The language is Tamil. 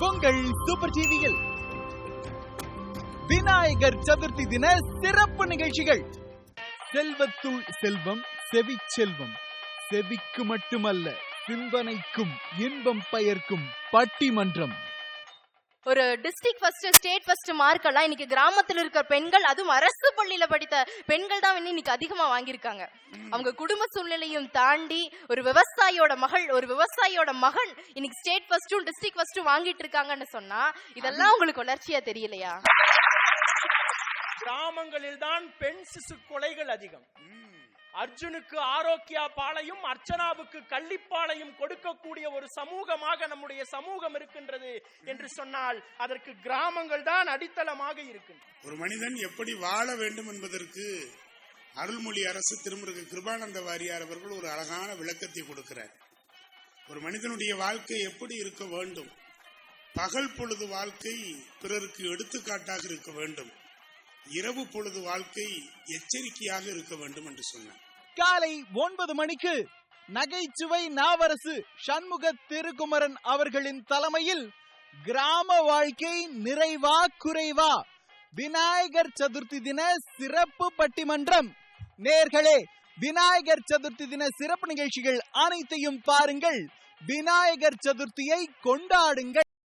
உங்கள் சூப்பர் டிவியில் விநாயகர் சதுர்த்தி தின சிறப்பு நிகழ்ச்சிகள். செல்வத்துள் செல்வம், செவி செல்வம், செவிக்கு மட்டுமல்ல சிந்தனைக்கும் இன்பம் பயர்க்கும் பட்டிமன்றம். ஒரு district first, state first mark எல்லாம் இன்னைக்கு கிராமத்துல இருக்கிற பெண்கள், அதுவும் அரசு பள்ளியில படித்த பெண்கள் தான் இன்னைக்கு அதிகமா வாங்கியிருக்காங்க. அவங்க குடும்ப சூழ்நிலையும் தாண்டி ஒரு விவசாயியோட மகள், ஒரு விவசாயியோட மகன் இன்னைக்கு ஸ்டேட் ஃபர்ஸ்டும் டிஸ்ட்ரிக்ட் ஃபர்ஸ்டும் வாங்கிட்டு இருக்காங்கன்னு சொன்னா இதெல்லாம் உங்களுக்கு வளர்ச்சியா தெரியலையா? கிராமங்களில் தான் பெண் சிசு கொலைகள் அதிகம். அர்ஜுனுக்கு ஆரோக்கியா பாலையும் அர்ச்சனாவுக்கு கள்ளிப்பாலையும் கொடுக்கக்கூடிய ஒரு சமூகமாக நம்முடைய சமூகம் இருக்கின்றது என்று சொன்னால் அதற்கு கிராமங்கள் தான் அடித்தளமாக இருக்கின்றன. ஒரு மனிதன் எப்படி வாழ வேண்டும் என்பதற்கு அருள்மொழி அரசு திருமுருக கிருபானந்த வாரியார் அவர்கள் ஒரு அழகான விளக்கத்தை கொடுக்கிறார். ஒரு மனிதனுடைய வாழ்க்கை எப்படி இருக்க வேண்டும்? பகல் பொழுது வாழ்க்கை பிறருக்கு எடுத்துக்காட்டாக இருக்க வேண்டும், இரவு பொழுது வாழ்க்கை எச்சரிக்கையாக இருக்க வேண்டும் என்று சொன்னார். காலை 9 மணிக்கு நகைச்சுவை நாவரசு சண்முக திருக்குமரன் அவர்களின் தலைமையில் கிராம வாழ்க்கை நிறைவா குறைவா விநாயகர் சதுர்த்தி தின சிறப்பு பட்டிமன்றம். நேர்களே, விநாயகர் சதுர்த்தி தின சிறப்பு நிகழ்ச்சிகள் அனைத்தையும் பாருங்கள். விநாயகர் சதுர்த்தியை கொண்டாடுங்கள்.